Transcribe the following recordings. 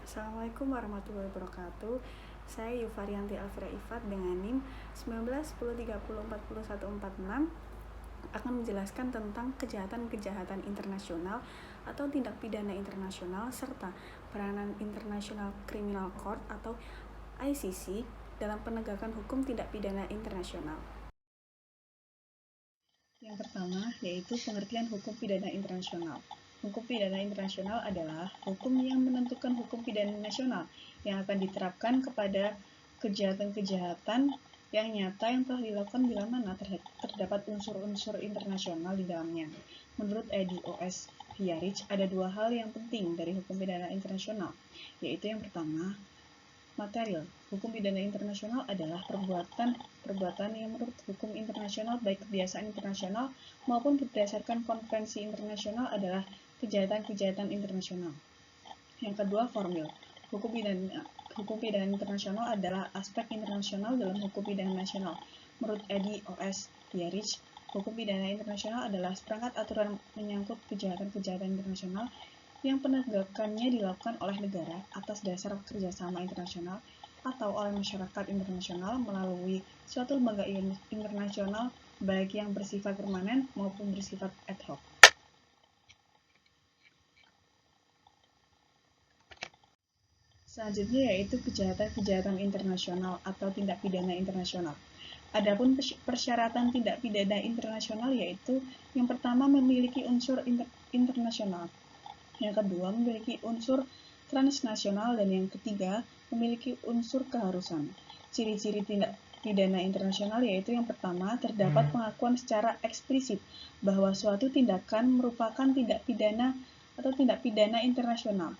Assalamualaikum warahmatullahi wabarakatuh. Saya Yufarianti Alfira Ifat dengan NIM 191030404146 akan menjelaskan tentang kejahatan-kejahatan internasional atau tindak pidana internasional serta peranan International Criminal Court atau ICC dalam penegakan hukum tindak pidana internasional. Yang pertama yaitu pengertian hukum pidana internasional. Hukum pidana internasional adalah hukum yang menentukan hukum pidana nasional yang akan diterapkan kepada kejahatan-kejahatan yang nyata yang telah dilakukan bila mana terdapat unsur-unsur internasional di dalamnya. Menurut EDOS Hiarich, ada dua hal yang penting dari hukum pidana internasional, yaitu yang pertama, material. Hukum pidana internasional adalah perbuatan yang menurut hukum internasional, baik kebiasaan internasional maupun berdasarkan konvensi internasional adalah kejahatan-kejahatan internasional. Yang kedua, formil. Hukum pidana internasional adalah aspek internasional dalam hukum pidana nasional. Menurut EDOS Hiarich, hukum pidana internasional adalah seperangkat aturan menyangkut kejahatan-kejahatan internasional yang penegakannya dilakukan oleh negara atas dasar kerjasama internasional atau oleh masyarakat internasional melalui suatu lembaga internasional baik yang bersifat permanen maupun bersifat ad hoc. Selanjutnya yaitu kejahatan-kejahatan internasional atau tindak pidana internasional. Adapun persyaratan tindak pidana internasional yaitu yang pertama memiliki unsur internasional, yang kedua memiliki unsur transnasional, dan yang ketiga memiliki unsur keharusan. Ciri-ciri tindak pidana internasional yaitu yang pertama, terdapat pengakuan secara eksplisit bahwa suatu tindakan merupakan tindak pidana atau tindak pidana internasional,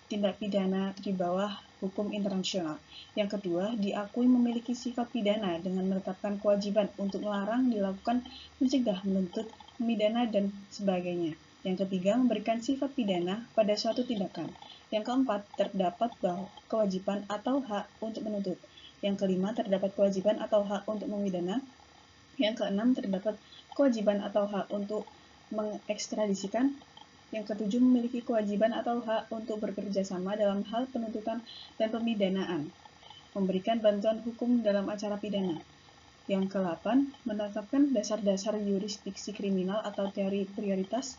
tindak pidana di bawah hukum internasional. Yang kedua, diakui memiliki sifat pidana dengan menetapkan kewajiban untuk melarang, dilakukan, mencegah, menuntut, memidana, dan sebagainya. Yang ketiga, memberikan sifat pidana pada suatu tindakan. Yang keempat, terdapat kewajiban atau hak untuk menuntut. Yang kelima, terdapat kewajiban atau hak untuk memidana. Yang keenam, terdapat kewajiban atau hak untuk mengekstradisikan. Yang ketujuh, memiliki kewajiban atau hak untuk bekerja sama dalam hal penuntutan dan pemidanaan, memberikan bantuan hukum dalam acara pidana. Yang ke-8, menetapkan dasar-dasar yurisdiksi kriminal atau teori prioritas.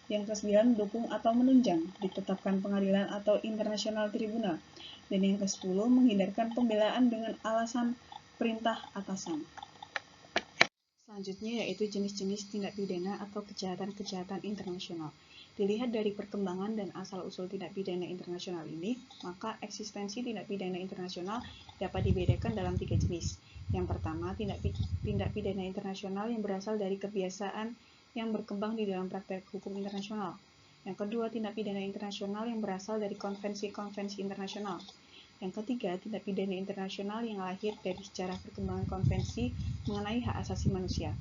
Yang ke-9, mendukung atau menunjang ditetapkan pengadilan atau internasional tribunal. Dan yang ke-10, menghindarkan pembelaan dengan alasan perintah atasan. Selanjutnya yaitu jenis-jenis tindak pidana atau kejahatan-kejahatan internasional. Dilihat dari perkembangan dan asal-usul tindak pidana internasional ini, maka eksistensi tindak pidana internasional dapat dibedakan dalam 3 jenis. Yang pertama, tindak pidana internasional yang berasal dari kebiasaan yang berkembang di dalam praktek hukum internasional. Yang kedua, tindak pidana internasional yang berasal dari konvensi-konvensi internasional. Yang ketiga, tindak pidana internasional yang lahir dari sejarah perkembangan konvensi mengenai hak asasi manusia.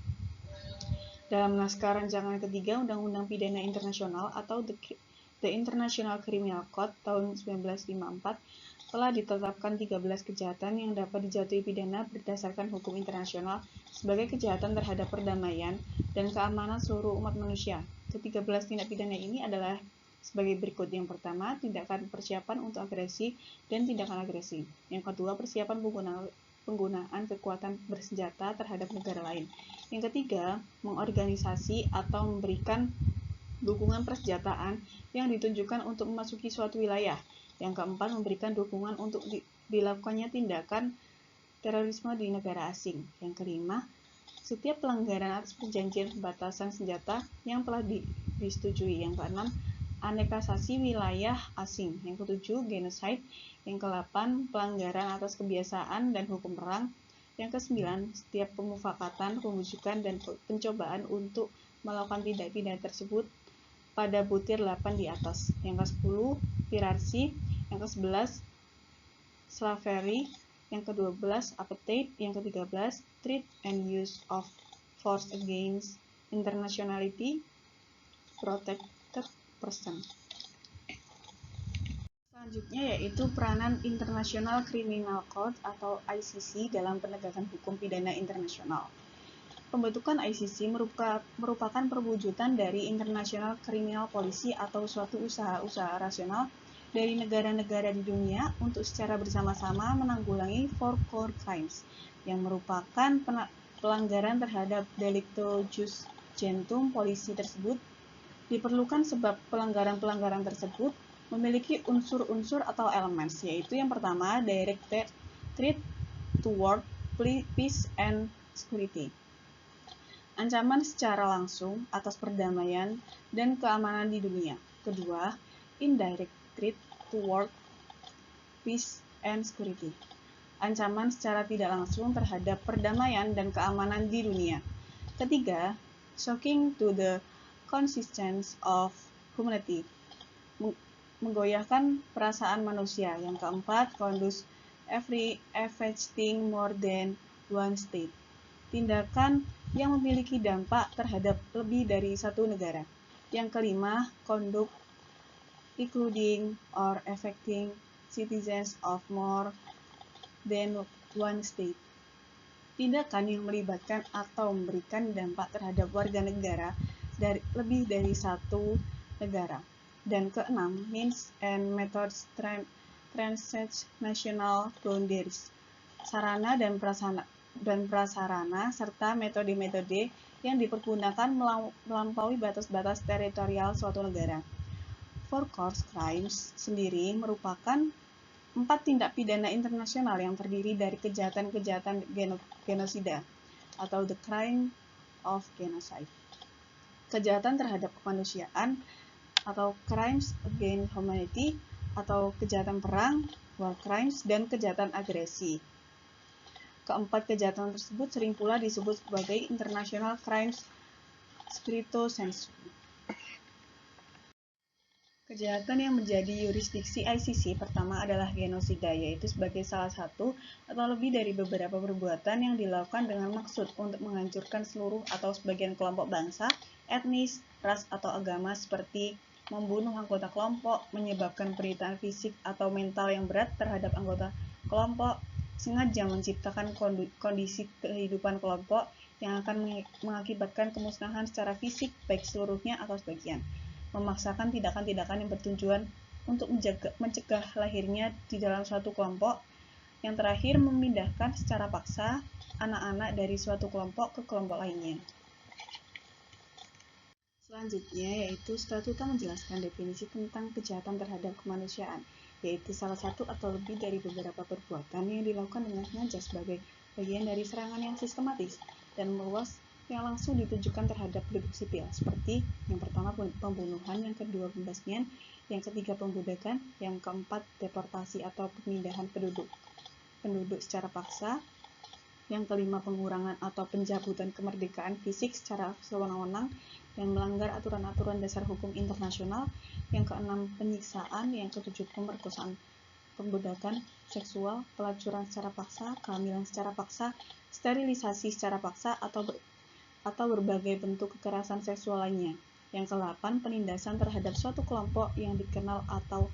Dalam naskah rancangan ketiga Undang-Undang Pidana Internasional atau The International Criminal Code tahun 1954 telah ditetapkan 13 kejahatan yang dapat dijatuhi pidana berdasarkan hukum internasional sebagai kejahatan terhadap perdamaian dan keamanan seluruh umat manusia. Ke-13 tindak pidana ini adalah sebagai berikut. Yang pertama, tindakan persiapan untuk agresi dan tindakan agresi. Yang kedua, persiapan penggunaan kekuatan bersenjata terhadap negara lain. Yang ketiga, mengorganisasi atau memberikan dukungan persenjataan yang ditujukan untuk memasuki suatu wilayah. Yang keempat, memberikan dukungan untuk dilakukannya tindakan terorisme di negara asing. Yang kelima, setiap pelanggaran atas perjanjian pembatasan senjata yang telah disetujui. Yang keenam, aneksasi wilayah asing. Yang ketujuh, genocide. Yang ke-8, pelanggaran atas kebiasaan dan hukum perang. Yang ke-9, setiap pemufakatan, pembusukan, dan pencobaan untuk melakukan tindak pidana tersebut pada butir 8 di atas. Yang ke-10, pirarsi. Yang ke-11, slavery. Yang ke-12, apartheid. Yang ke-13, treat and use of force against internationality protected person. Selanjutnya yaitu peranan International Criminal Court atau ICC dalam penegakan hukum pidana internasional. Pembentukan ICC merupakan perwujudan dari International Criminal Policy atau suatu usaha-usaha rasional dari negara-negara di dunia untuk secara bersama-sama menanggulangi four core crimes, yang merupakan pelanggaran terhadap delicto jus gentium polisi tersebut. Diperlukan sebab pelanggaran-pelanggaran tersebut memiliki unsur-unsur atau elements, yaitu yang pertama, directed threat toward peace and security. Ancaman secara langsung atas perdamaian dan keamanan di dunia. Kedua, indirect threat toward peace and security. Ancaman secara tidak langsung terhadap perdamaian dan keamanan di dunia. Ketiga, shocking to the conscience of humanity. Menggoyahkan perasaan manusia. Yang keempat, conduce affecting more than one state. Tindakan yang memiliki dampak terhadap lebih dari satu negara. Yang kelima, conduct including or affecting citizens of more than one state. Tindakan yang melibatkan atau memberikan dampak terhadap warga negara lebih dari satu negara. Dan keenam, means and methods transcend national boundaries. Sarana dan prasarana serta metode-metode yang dipergunakan melampaui batas-batas teritorial suatu negara. Four core crimes sendiri merupakan 4 tindak pidana internasional yang terdiri dari kejahatan-kejahatan genosida atau the crime of genocide, kejahatan terhadap kemanusiaan atau crimes against humanity atau kejahatan perang, war crimes, dan kejahatan agresi. Keempat kejahatan tersebut sering pula disebut sebagai international crimes stricto sensu. Kejahatan yang menjadi yurisdiksi ICC pertama adalah genosida, yaitu sebagai salah satu atau lebih dari beberapa perbuatan yang dilakukan dengan maksud untuk menghancurkan seluruh atau sebagian kelompok bangsa, etnis, ras, atau agama, seperti membunuh anggota kelompok, menyebabkan penderitaan fisik atau mental yang berat terhadap anggota kelompok, sengaja menciptakan kondisi kehidupan kelompok yang akan mengakibatkan kemusnahan secara fisik baik seluruhnya atau sebagian, memaksakan tindakan-tindakan yang bertujuan untuk mencegah lahirnya di dalam suatu kelompok, yang terakhir memindahkan secara paksa anak-anak dari suatu kelompok ke kelompok lainnya. Selanjutnya yaitu statuta menjelaskan definisi tentang kejahatan terhadap kemanusiaan, yaitu salah satu atau lebih dari beberapa perbuatan yang dilakukan dengan sengaja sebagai bagian dari serangan yang sistematis dan meluas yang langsung ditujukan terhadap penduduk sipil, seperti yang pertama pembunuhan, yang kedua pembasmian, yang ketiga pembudakan, yang keempat deportasi atau pemindahan penduduk secara paksa, yang kelima pengurangan atau pencabutan kemerdekaan fisik secara sewenang-wenang yang melanggar aturan-aturan dasar hukum internasional, yang keenam penyiksaan, yang ketujuh pemerkosaan, pembudakan seksual, pelacuran secara paksa, kehamilan secara paksa, sterilisasi secara paksa, atau berbagai bentuk kekerasan seksual lainnya. Yang ke-8, penindasan terhadap suatu kelompok yang dikenal atau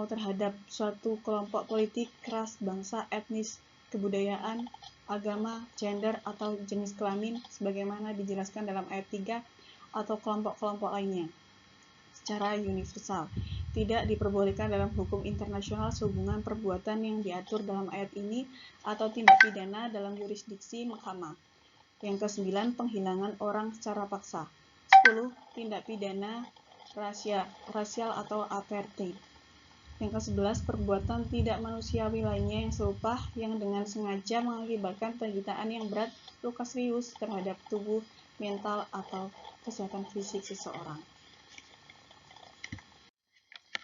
terhadap suatu kelompok politik, ras, bangsa, etnis, kebudayaan, agama, gender, atau jenis kelamin, sebagaimana dijelaskan dalam ayat 3, atau kelompok-kelompok lainnya. Secara universal, tidak diperbolehkan dalam hukum internasional sehubungan perbuatan yang diatur dalam ayat ini atau tindak pidana dalam yurisdiksi mahkamah. Yang ke-9, penghilangan orang secara paksa. 10. Tindak pidana rasial atau apartheid. Yang ke-11, perbuatan tidak manusiawi lainnya yang serupa yang dengan sengaja mengakibatkan penderitaan yang berat, luka serius terhadap tubuh, mental, atau kesehatan fisik seseorang.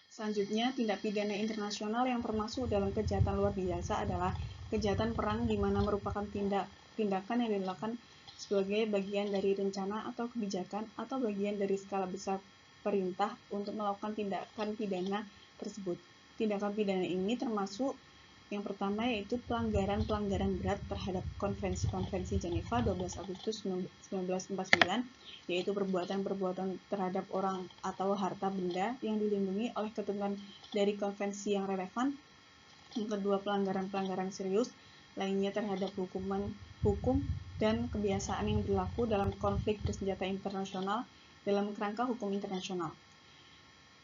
Selanjutnya, tindak pidana internasional yang termasuk dalam kejahatan luar biasa adalah kejahatan perang, di mana merupakan tindakan yang dilakukan sebagai bagian dari rencana atau kebijakan atau bagian dari skala besar perintah untuk melakukan tindakan pidana tersebut. Tindakan pidana ini termasuk yang pertama yaitu pelanggaran-pelanggaran berat terhadap Konvensi Geneva 12 Agustus 1949, yaitu perbuatan-perbuatan terhadap orang atau harta benda yang dilindungi oleh ketentuan dari konvensi yang relevan. Yang kedua, pelanggaran-pelanggaran serius lainnya terhadap hukum dan kebiasaan yang berlaku dalam konflik bersenjata internasional dalam kerangka hukum internasional.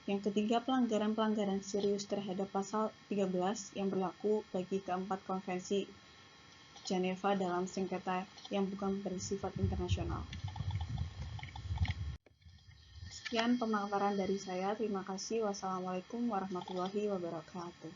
Yang ketiga, pelanggaran-pelanggaran serius terhadap pasal 13 yang berlaku bagi keempat konvensi Geneva dalam sengketa yang bukan bersifat internasional. Sekian pemaparan dari saya. Terima kasih. Wassalamualaikum warahmatullahi wabarakatuh.